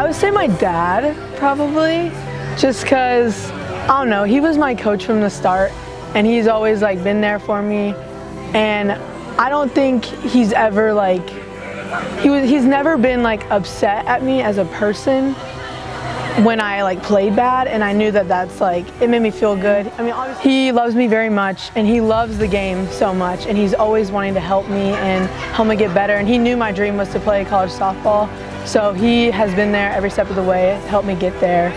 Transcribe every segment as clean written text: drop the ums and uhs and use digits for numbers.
would say my dad, probably, just because, I don't know, he was my coach from the start, and he's always like been there for me, and I don't think he's ever like, he's never been like upset at me as a person when I like played bad, and I knew that that's like, it made me feel good. I mean, obviously he loves me very much, and he loves the game so much, and he's always wanting to help me and help me get better, and he knew my dream was to play college softball, so he has been there every step of the way to help me get there.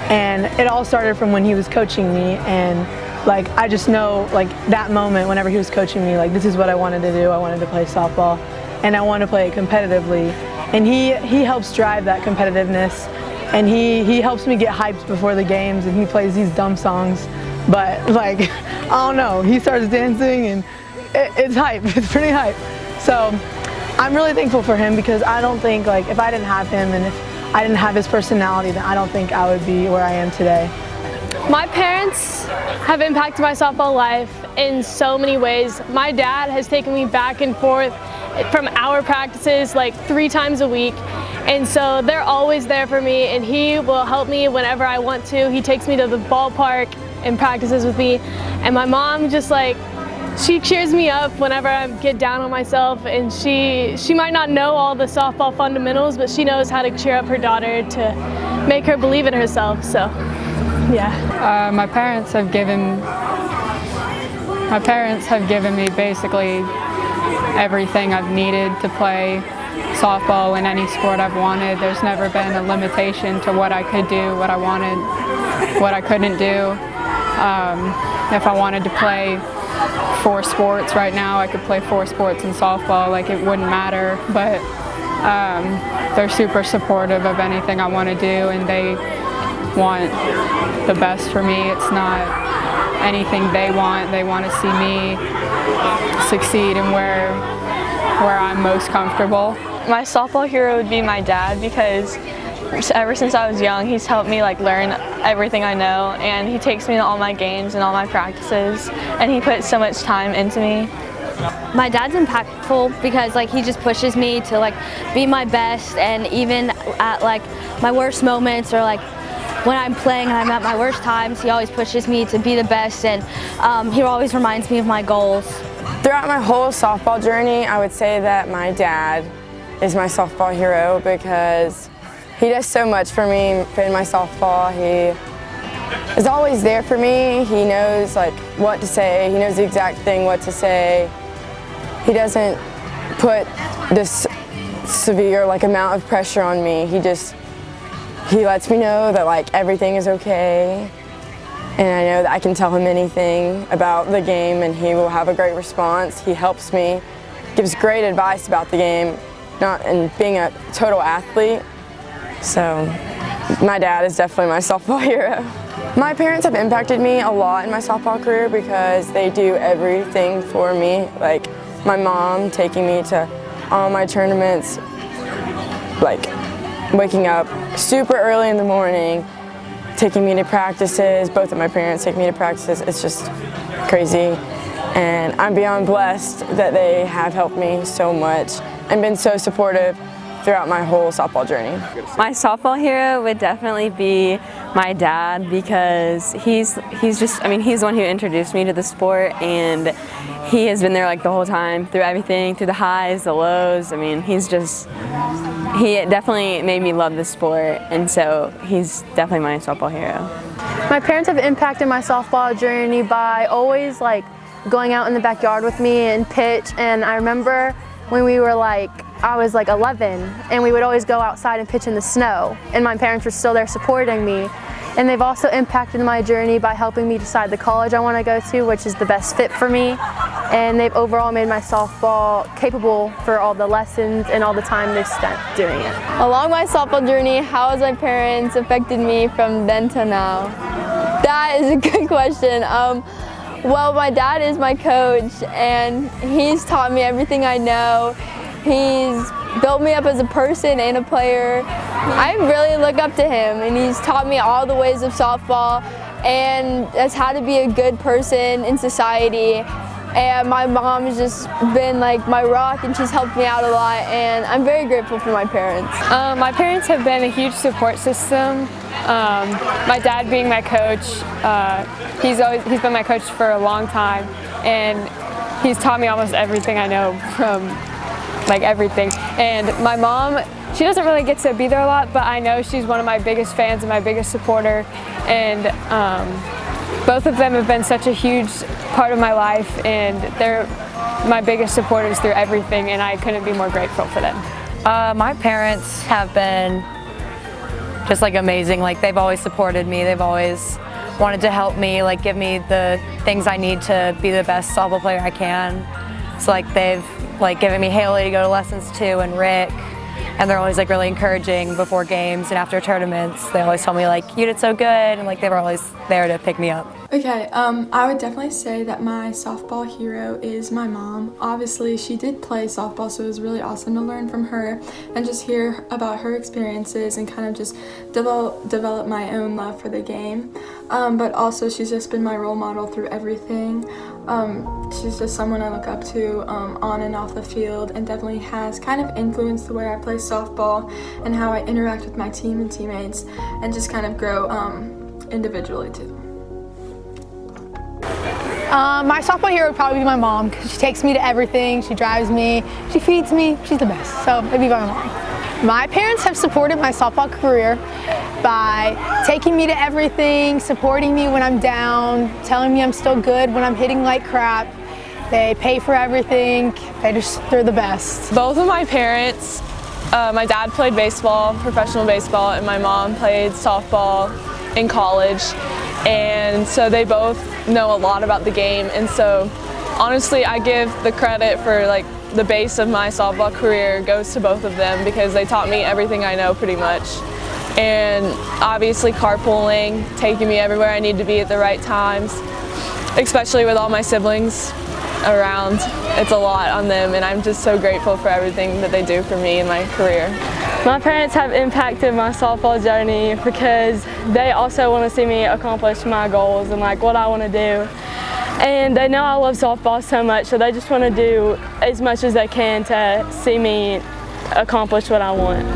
And it all started from when he was coaching me, and like I just know like that moment whenever he was coaching me, like this is what I wanted to do. I wanted to play softball, and I wanted to play it competitively, and he helps drive that competitiveness. And he helps me get hyped before the games, and he plays these dumb songs, but like, I don't know, he starts dancing and it's hype, it's pretty hype. So I'm really thankful for him, because I don't think like if I didn't have him and if I didn't have his personality, then I don't think I would be where I am today. My parents have impacted my softball life in so many ways. My dad has taken me back and forth from our practices like 3 times a week. And so they're always there for me, and he will help me whenever I want to. He takes me to the ballpark and practices with me. And my mom just like, she cheers me up whenever I get down on myself, and she might not know all the softball fundamentals, but she knows how to cheer up her daughter to make her believe in herself, so yeah. My parents have given me basically everything I've needed to play softball in any sport I've wanted. There's never been a limitation to what I could do, what I wanted, what I couldn't do. If I wanted to play 4 sports right now, I could play 4 sports in softball, like it wouldn't matter, but they're super supportive of anything I want to do, and they want the best for me. It's not anything they want to see me succeed and where I'm most comfortable. My softball hero would be my dad, because ever since I was young, he's helped me like learn everything I know, and he takes me to all my games and all my practices, and he puts so much time into me. My dad's impactful because like he just pushes me to like be my best, and even at like my worst moments, or like when I'm playing and I'm at my worst times, he always pushes me to be the best, and he always reminds me of my goals. Throughout my whole softball journey, I would say that my dad is my softball hero, because he does so much for me in my softball. He is always there for me. He knows like what to say. He knows the exact thing what to say. He doesn't put this severe like amount of pressure on me. He lets me know that like everything is okay, and I know that I can tell him anything about the game, and he will have a great response. He helps me, gives great advice about the game, not in being a total athlete. So my dad is definitely my softball hero. My parents have impacted me a lot in my softball career, because they do everything for me. Like my mom taking me to all my tournaments, like waking up super early in the morning, taking me to practices. Both of my parents take me to practices. It's just crazy. And I'm beyond blessed that they have helped me so much and been so supportive throughout my whole softball journey. My softball hero would definitely be my dad, because he's just, I mean, he's the one who introduced me to the sport, and he has been there like the whole time, through everything, through the highs, the lows. I mean, he definitely made me love the sport, and so he's definitely my softball hero. My parents have impacted my softball journey by always like going out in the backyard with me and pitch, and I remember when I was like 11, and we would always go outside and pitch in the snow, and my parents were still there supporting me. And they've also impacted my journey by helping me decide the college I want to go to, which is the best fit for me. And they've overall made my softball capable for all the lessons and all the time they've spent doing it. Along my softball journey, how has my parents affected me from then to now? That is a good question. Well, my dad is my coach, and he's taught me everything I know. He's built me up as a person and a player. I really look up to him, and he's taught me all the ways of softball, and as how to be a good person in society, and my mom has just been like my rock, and she's helped me out a lot, and I'm very grateful for my parents. My parents have been a huge support system. My dad being my coach, he's been my coach for a long time, and he's taught me almost everything I know from like everything. And my mom, she doesn't really get to be there a lot, but I know she's one of my biggest fans and my biggest supporter, and both of them have been such a huge part of my life, and they're my biggest supporters through everything, and I couldn't be more grateful for them. My parents have been just like amazing. Like, they've always supported me. They've always wanted to help me, like give me the things I need to be the best softball player I can. So like they've like given me Haley to go to lessons to, and Rick, and they're always like really encouraging before games and after tournaments. They always tell me like, you did so good, and like they were always there to pick me up. Okay, I would definitely say that my softball hero is my mom. Obviously, she did play softball, so it was really awesome to learn from her and just hear about her experiences and kind of just develop my own love for the game. But also, she's just been my role model through everything. She's just someone I look up to on and off the field, and definitely has kind of influenced the way I play softball and how I interact with my team and teammates, and just kind of grow individually too. My softball hero would probably be my mom, because she takes me to everything, she drives me, she feeds me, she's the best, so it'd be my mom. My parents have supported my softball career by taking me to everything, supporting me when I'm down, telling me I'm still good when I'm hitting like crap. They pay for everything, they're the best. Both of my parents, my dad played baseball, professional baseball, and my mom played softball in college. And so they both know a lot about the game, and so honestly I give the credit for like the base of my softball career goes to both of them, because they taught me everything I know pretty much. And obviously carpooling, taking me everywhere I need to be at the right times, especially with all my siblings around. It's a lot on them, and I'm just so grateful for everything that they do for me in my career. My parents have impacted my softball journey because they also want to see me accomplish my goals and like what I want to do. And they know I love softball so much, so they just want to do as much as they can to see me accomplish what I want.